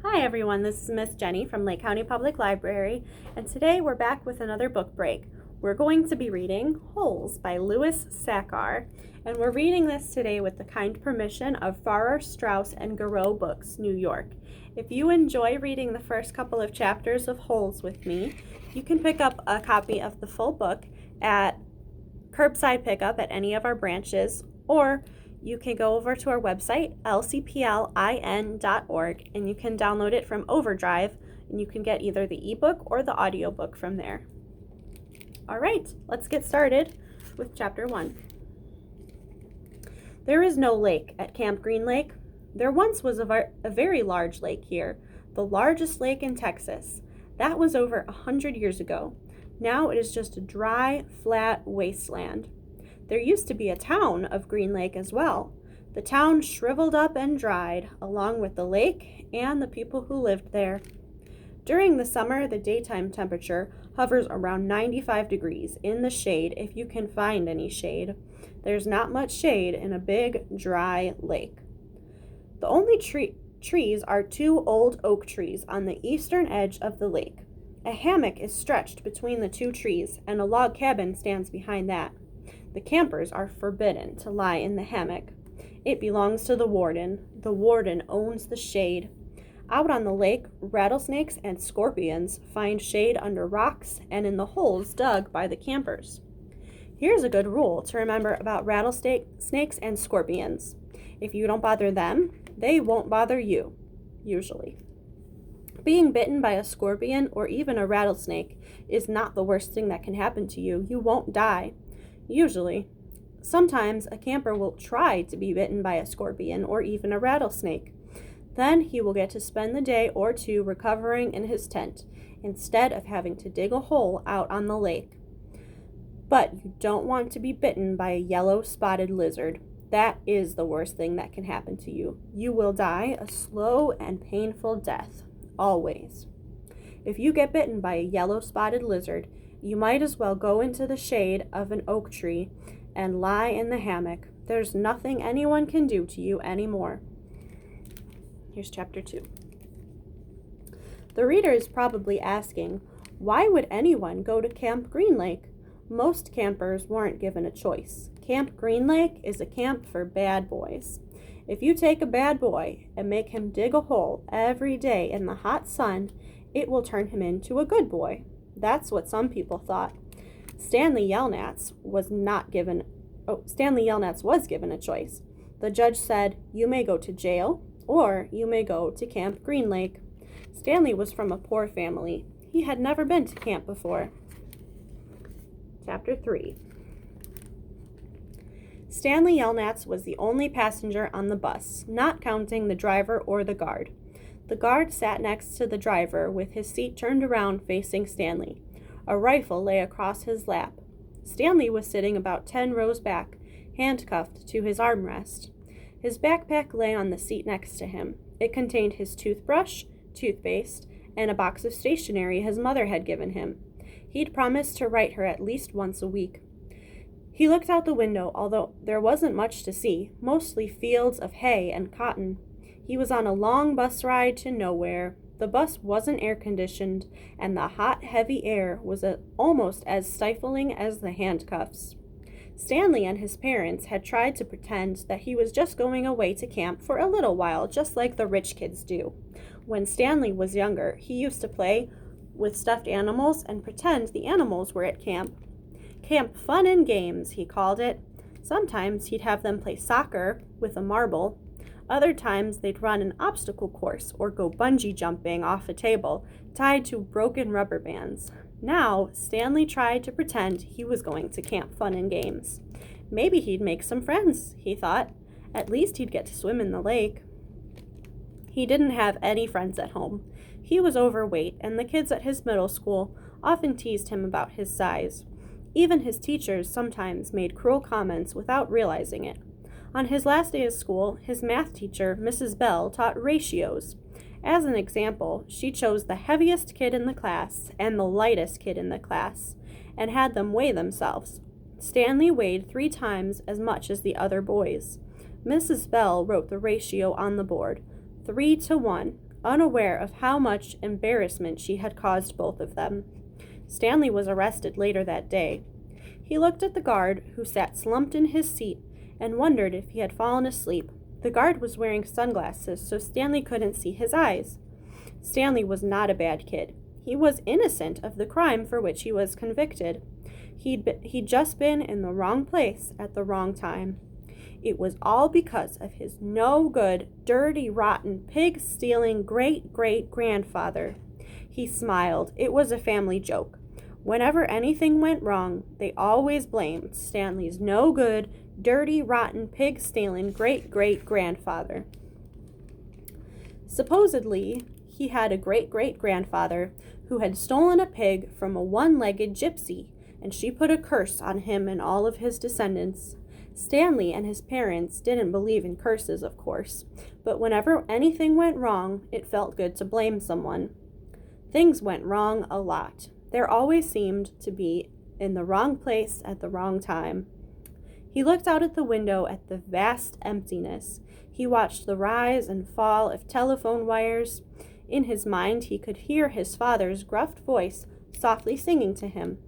Hi everyone, this is Miss Jenny from Lake County Public Library, and today we're back with another book break. We're going to be reading Holes by Louis Sachar, and we're reading this today with the kind permission of Farrar, Straus, and Garreau Books, New York. If you enjoy reading the first couple of chapters of Holes with me, you can pick up a copy of the full book at curbside pickup at any of our branches, or you can go over to our website, lcplin.org, and you can download it from Overdrive, and you can get either the ebook or the audiobook from there. All right, let's get started with Chapter 1. There is no lake at Camp Green Lake. There once was a very large lake here, the largest lake in Texas. That was over 100 years ago. Now it is just a dry, flat wasteland. There used to be a town of Green Lake as well. The town shriveled up and dried, along with the lake and the people who lived there. During the summer, the daytime temperature hovers around 95 degrees in the shade if you can find any shade. There's not much shade in a big, dry lake. The only trees are two old oak trees on the eastern edge of the lake. A hammock is stretched between the two trees, and a log cabin stands behind that. The campers are forbidden to lie in the hammock. It belongs to the warden. The warden owns the shade. Out on the lake, rattlesnakes and scorpions find shade under rocks and in the holes dug by the campers. Here's a good rule to remember about rattlesnakes and scorpions. If you don't bother them, they won't bother you, usually. Being bitten by a scorpion or even a rattlesnake is not the worst thing that can happen to you. You won't die. Usually. Sometimes a camper will try to be bitten by a scorpion or even a rattlesnake. Then he will get to spend the day or two recovering in his tent instead of having to dig a hole out on the lake. But you don't want to be bitten by a yellow spotted lizard. That is the worst thing that can happen to you. You will die a slow and painful death, always. If you get bitten by a yellow spotted lizard, you might as well go into the shade of an oak tree and lie in the hammock. There's nothing anyone can do to you anymore. Here's Chapter 2. The reader is probably asking, why would anyone go to Camp Green Lake? Most campers weren't given a choice. Camp Green Lake is a camp for bad boys. If you take a bad boy and make him dig a hole every day in the hot sun, it will turn him into a good boy. That's what some people thought. Stanley Yelnats was given a choice. The judge said, you may go to jail or you may go to Camp Green Lake. Stanley was from a poor family. He had never been to camp before. Chapter 3. Stanley Yelnats was the only passenger on the bus, not counting the driver or the guard. The guard sat next to the driver with his seat turned around facing Stanley. A rifle lay across his lap. Stanley was sitting about 10 rows back, handcuffed to his armrest. His backpack lay on the seat next to him. It contained his toothbrush, toothpaste, and a box of stationery his mother had given him. He'd promised to write her at least once a week. He looked out the window, although there wasn't much to see, mostly fields of hay and cotton. He was on a long bus ride to nowhere. The bus wasn't air-conditioned, and the hot, heavy air was almost as stifling as the handcuffs. Stanley and his parents had tried to pretend that he was just going away to camp for a little while, just like the rich kids do. When Stanley was younger, he used to play with stuffed animals and pretend the animals were at camp. Camp Fun and Games, he called it. Sometimes he'd have them play soccer with a marble. Other times they'd run an obstacle course or go bungee jumping off a table tied to broken rubber bands. Now, Stanley tried to pretend he was going to Camp Fun and Games. Maybe he'd make some friends, he thought. At least he'd get to swim in the lake. He didn't have any friends at home. He was overweight, and the kids at his middle school often teased him about his size. Even his teachers sometimes made cruel comments without realizing it. On his last day of school, his math teacher, Mrs. Bell, taught ratios. As an example, she chose the heaviest kid in the class and the lightest kid in the class, and had them weigh themselves. Stanley weighed 3 times as much as the other boys. Mrs. Bell wrote the ratio on the board, 3 to 1. unaware of how much embarrassment she had caused both of them. Stanley was arrested later that day. He looked at the guard, who sat slumped in his seat, and wondered if he had fallen asleep. The guard was wearing sunglasses, so Stanley couldn't see his eyes. Stanley was not a bad kid. He was innocent of the crime for which he was convicted. He'd just been in the wrong place at the wrong time. It was all because of his no-good, dirty, rotten, pig-stealing great-great-grandfather. He smiled. It was a family joke. Whenever anything went wrong, they always blamed Stanley's no-good, dirty, rotten, pig-stealing great-great-grandfather. Supposedly, he had a great-great-grandfather who had stolen a pig from a one-legged gypsy, and she put a curse on him and all of his descendants. Stanley and his parents didn't believe in curses, of course, but whenever anything went wrong, it felt good to blame someone. Things went wrong a lot. There always seemed to be in the wrong place at the wrong time. He looked out at the window at the vast emptiness. He watched the rise and fall of telephone wires. In his mind, he could hear his father's gruff voice softly singing to him.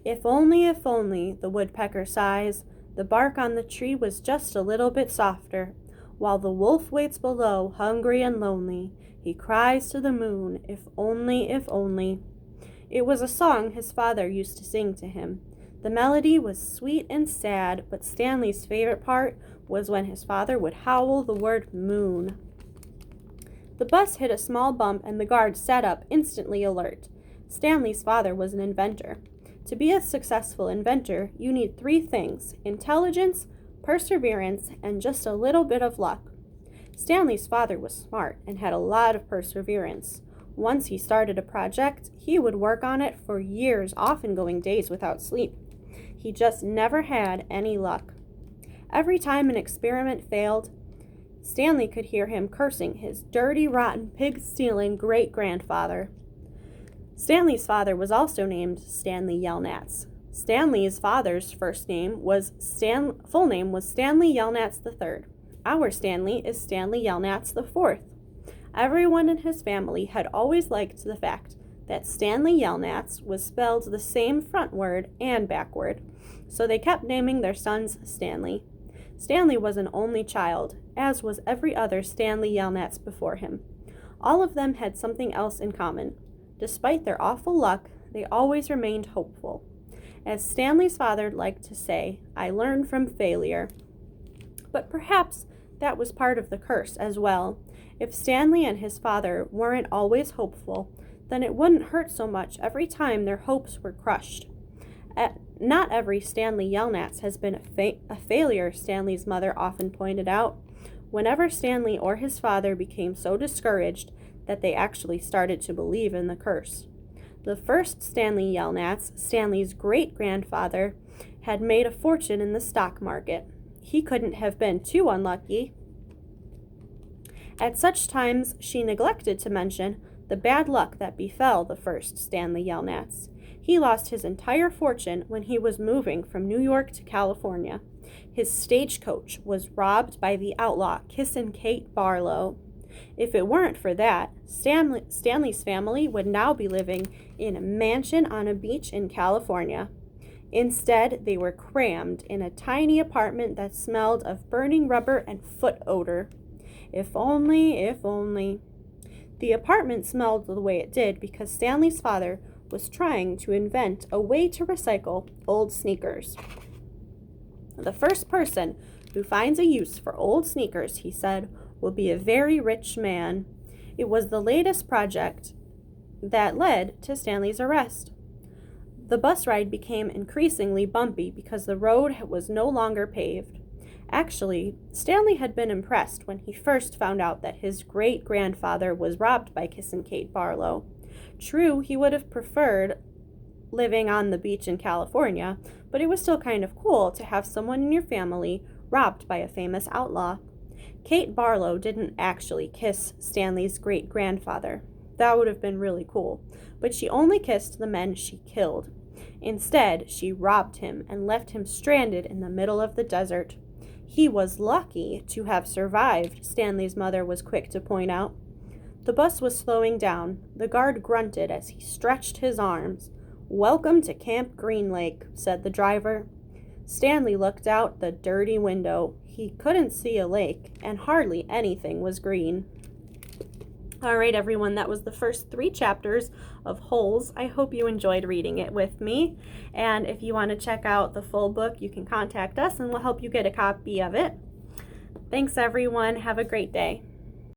If only, the woodpecker sighs, the bark on the tree was just a little bit softer. While the wolf waits below, hungry and lonely, he cries to the moon, if only, if only. It was a song his father used to sing to him. The melody was sweet and sad, but Stanley's favorite part was when his father would howl the word moon. The bus hit a small bump and the guard sat up, instantly alert. Stanley's father was an inventor. To be a successful inventor, you need 3 things: intelligence, perseverance, and just a little bit of luck. Stanley's father was smart and had a lot of perseverance. Once he started a project, he would work on it for years, often going days without sleep. He just never had any luck. Every time an experiment failed, Stanley could hear him cursing his dirty, rotten, pig-stealing great-grandfather. Stanley's father was also named Stanley Yelnats. Stanley's father's full name was Stanley Yelnats III. Our Stanley is Stanley Yelnats IV. Everyone in his family had always liked the fact that Stanley Yelnats was spelled the same frontward and backward, so they kept naming their sons Stanley. Stanley was an only child, as was every other Stanley Yelnats before him. All of them had something else in common. Despite their awful luck, they always remained hopeful. As Stanley's father liked to say, I learned from failure. But perhaps that was part of the curse as well. If Stanley and his father weren't always hopeful, then it wouldn't hurt so much every time their hopes were crushed. Not every Stanley Yelnats has been a failure, Stanley's mother often pointed out. Whenever Stanley or his father became so discouraged that they actually started to believe in the curse. The first Stanley Yelnats, Stanley's great-grandfather, had made a fortune in the stock market. He couldn't have been too unlucky. At such times, she neglected to mention the bad luck that befell the first Stanley Yelnats. He lost his entire fortune when he was moving from New York to California. His stagecoach was robbed by the outlaw Kissin' Kate Barlow. If it weren't for that, Stanley's family would now be living in a mansion on a beach in California. Instead, they were crammed in a tiny apartment that smelled of burning rubber and foot odor. If only. The apartment smelled the way it did because Stanley's father was trying to invent a way to recycle old sneakers. The first person who finds a use for old sneakers, he said, will be a very rich man. It was the latest project that led to Stanley's arrest. The bus ride became increasingly bumpy because the road was no longer paved. Actually, Stanley had been impressed when he first found out that his great-grandfather was robbed by Kissin' Kate Barlow. True, he would have preferred living on the beach in California, but it was still kind of cool to have someone in your family robbed by a famous outlaw. Kate Barlow didn't actually kiss Stanley's great-grandfather. That would have been really cool, but she only kissed the men she killed. Instead, she robbed him and left him stranded in the middle of the desert. He was lucky to have survived, Stanley's mother was quick to point out. The bus was slowing down. The guard grunted as he stretched his arms. "Welcome to Camp Green Lake," said the driver. Stanley looked out the dirty window. He couldn't see a lake, and hardly anything was green. All right, everyone, that was the first 3 chapters of Holes. I hope you enjoyed reading it with me. And if you want to check out the full book, you can contact us and we'll help you get a copy of it. Thanks, everyone. Have a great day.